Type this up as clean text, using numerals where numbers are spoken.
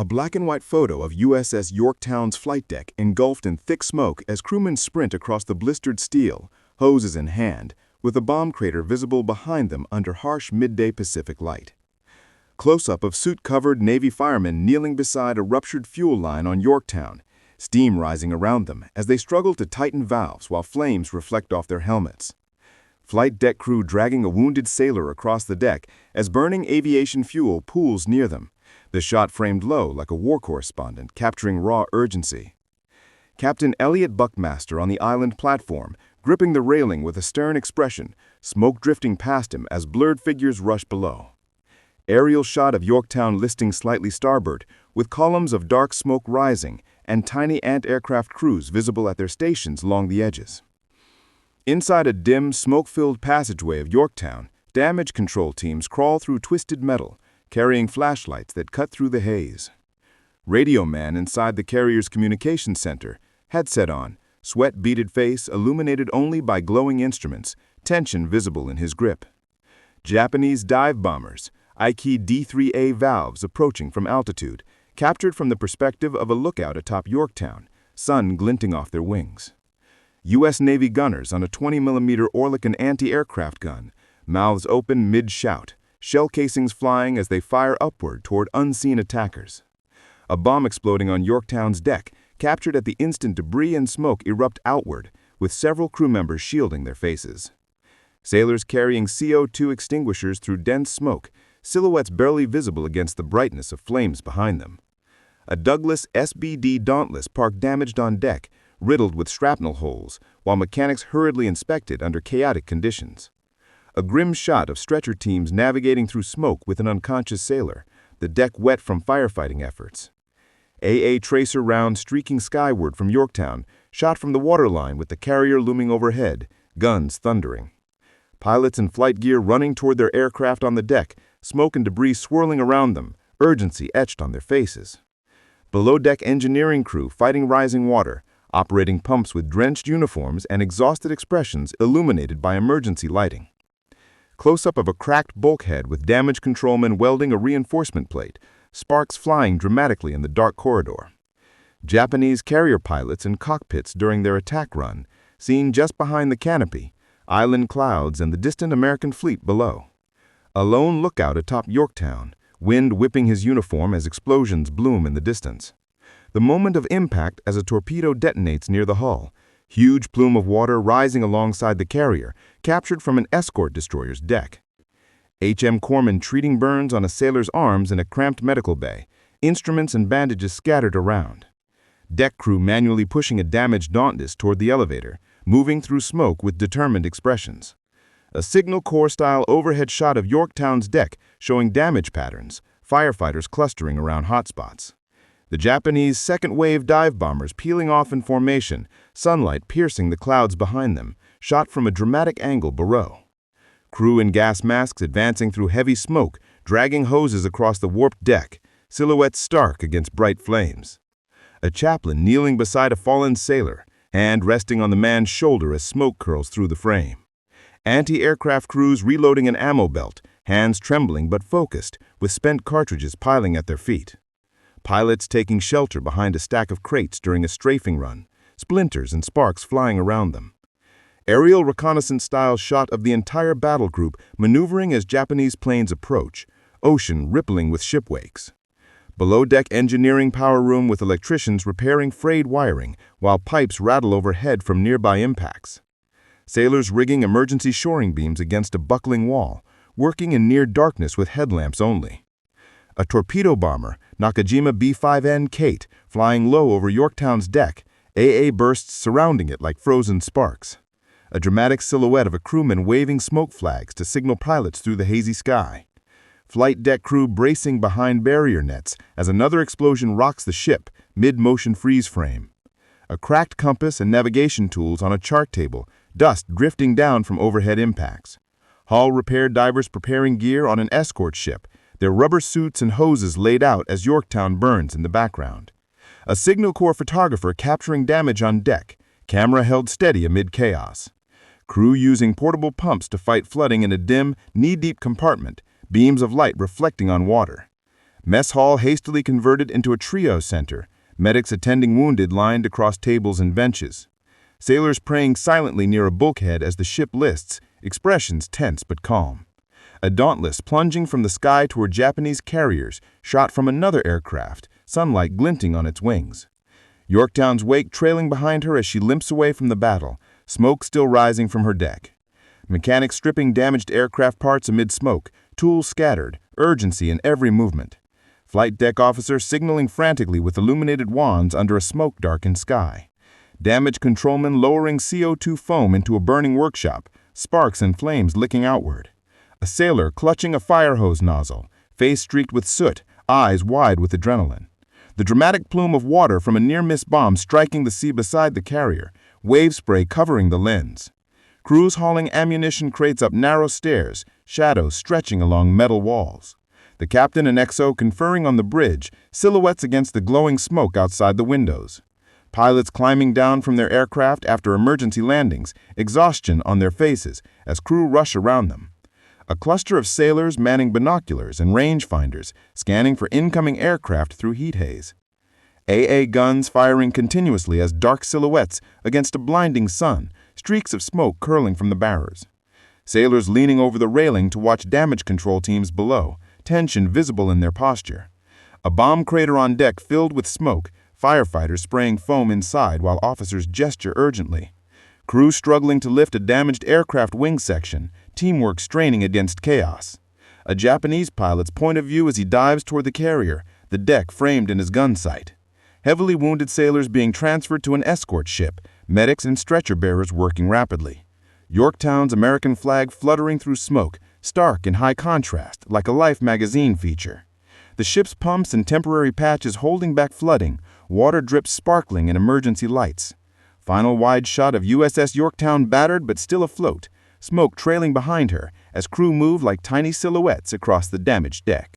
A black and white photo of USS Yorktown's flight deck engulfed in thick smoke as crewmen sprint across the blistered steel, hoses in hand, with a bomb crater visible behind them under harsh midday Pacific light. Close-up of suit-covered Navy firemen kneeling beside a ruptured fuel line on Yorktown, steam rising around them as they struggle to tighten valves while flames reflect off their helmets. Flight deck crew dragging a wounded sailor across the deck as burning aviation fuel pools near them, the shot framed low like a war correspondent capturing raw urgency. Captain Elliot Buckmaster on the island platform, gripping the railing with a stern expression, smoke drifting past him as blurred figures rush below. Aerial shot of Yorktown listing slightly starboard, with columns of dark smoke rising and tiny anti-aircraft crews visible at their stations along the edges. Inside a dim, smoke-filled passageway of Yorktown, damage control teams crawl through twisted metal, carrying flashlights that cut through the haze. Radio man inside the carrier's communication center, headset on, sweat-beaded face illuminated only by glowing instruments, tension visible in his grip. Japanese dive bombers, Ike D-3A valves approaching from altitude, captured from the perspective of a lookout atop Yorktown, sun glinting off their wings. U.S. Navy gunners on a 20mm Oerlikon anti-aircraft gun, mouths open mid-shout, shell casings flying as they fire upward toward unseen attackers. A bomb exploding on Yorktown's deck, captured at the instant debris and smoke erupt outward, with several crew members shielding their faces. Sailors carrying CO2 extinguishers through dense smoke, silhouettes barely visible against the brightness of flames behind them. A Douglas SBD Dauntless parked damaged on deck, riddled with shrapnel holes, while mechanics hurriedly inspected under chaotic conditions. A grim shot of stretcher teams navigating through smoke with an unconscious sailor, the deck wet from firefighting efforts. AA tracer round streaking skyward from Yorktown, shot from the waterline with the carrier looming overhead, guns thundering. Pilots in flight gear running toward their aircraft on the deck, smoke and debris swirling around them, urgency etched on their faces. Below-deck engineering crew fighting rising water, operating pumps with drenched uniforms and exhausted expressions illuminated by emergency lighting. Close-up of a cracked bulkhead with damage controlmen welding a reinforcement plate, sparks flying dramatically in the dark corridor. Japanese carrier pilots in cockpits during their attack run, seen just behind the canopy, island clouds and the distant American fleet below. A lone lookout atop Yorktown, wind whipping his uniform as explosions bloom in the distance. The moment of impact as a torpedo detonates near the hull, huge plume of water rising alongside the carrier, captured from an escort destroyer's deck. H.M. Corman treating burns on a sailor's arms in a cramped medical bay, instruments and bandages scattered around. Deck crew manually pushing a damaged Dauntless toward the elevator, moving through smoke with determined expressions. A Signal Corps-style overhead shot of Yorktown's deck showing damage patterns, firefighters clustering around hotspots. The Japanese second-wave dive bombers peeling off in formation, sunlight piercing the clouds behind them, shot from a dramatic angle below. Crew in gas masks advancing through heavy smoke, dragging hoses across the warped deck, silhouettes stark against bright flames. A chaplain kneeling beside a fallen sailor, hand resting on the man's shoulder as smoke curls through the frame. Anti-aircraft crews reloading an ammo belt, hands trembling but focused, with spent cartridges piling at their feet. Pilots taking shelter behind a stack of crates during a strafing run, splinters and sparks flying around them. Aerial reconnaissance-style shot of the entire battle group maneuvering as Japanese planes approach, ocean rippling with shipwakes. Below-deck engineering power room with electricians repairing frayed wiring while pipes rattle overhead from nearby impacts. Sailors rigging emergency shoring beams against a buckling wall, working in near darkness with headlamps only. A torpedo bomber, Nakajima B-5N Kate, flying low over Yorktown's deck, AA bursts surrounding it like frozen sparks. A dramatic silhouette of a crewman waving smoke flags to signal pilots through the hazy sky. Flight deck crew bracing behind barrier nets as another explosion rocks the ship, mid-motion freeze frame. A cracked compass and navigation tools on a chart table, dust drifting down from overhead impacts. Hull repair divers preparing gear on an escort ship, their rubber suits and hoses laid out as Yorktown burns in the background. A Signal Corps photographer capturing damage on deck, camera held steady amid chaos. Crew using portable pumps to fight flooding in a dim, knee-deep compartment, beams of light reflecting on water. Mess hall hastily converted into a trio center, medics attending wounded lined across tables and benches. Sailors praying silently near a bulkhead as the ship lists, expressions tense but calm. A Dauntless plunging from the sky toward Japanese carriers, shot from another aircraft, sunlight glinting on its wings. Yorktown's wake trailing behind her as she limps away from the battle, smoke still rising from her deck. Mechanics stripping damaged aircraft parts amid smoke, tools scattered, urgency in every movement. Flight deck officer signaling frantically with illuminated wands under a smoke-darkened sky. Damage controlman lowering CO2 foam into a burning workshop, sparks and flames licking outward. A sailor clutching a fire hose nozzle, face streaked with soot, eyes wide with adrenaline. The dramatic plume of water from a near-miss bomb striking the sea beside the carrier, wave spray covering the lens. Crews hauling ammunition crates up narrow stairs, shadows stretching along metal walls. The captain and XO conferring on the bridge, silhouettes against the glowing smoke outside the windows. Pilots climbing down from their aircraft after emergency landings, exhaustion on their faces as crew rush around them. A cluster of sailors manning binoculars and rangefinders, scanning for incoming aircraft through heat haze. AA guns firing continuously as dark silhouettes against a blinding sun, streaks of smoke curling from the barrers. Sailors leaning over the railing to watch damage control teams below, tension visible in their posture. A bomb crater on deck filled with smoke, firefighters spraying foam inside while officers gesture urgently. Crew struggling to lift a damaged aircraft wing section, teamwork straining against chaos. A Japanese pilot's point of view as he dives toward the carrier, the deck framed in his gun sight. Heavily wounded sailors being transferred to an escort ship, medics and stretcher bearers working rapidly. Yorktown's American flag fluttering through smoke, stark in high contrast, like a Life magazine feature. The ship's pumps and temporary patches holding back flooding, water drips sparkling in emergency lights. Final wide shot of USS Yorktown battered but still afloat, smoke trailing behind her as crew move like tiny silhouettes across the damaged deck.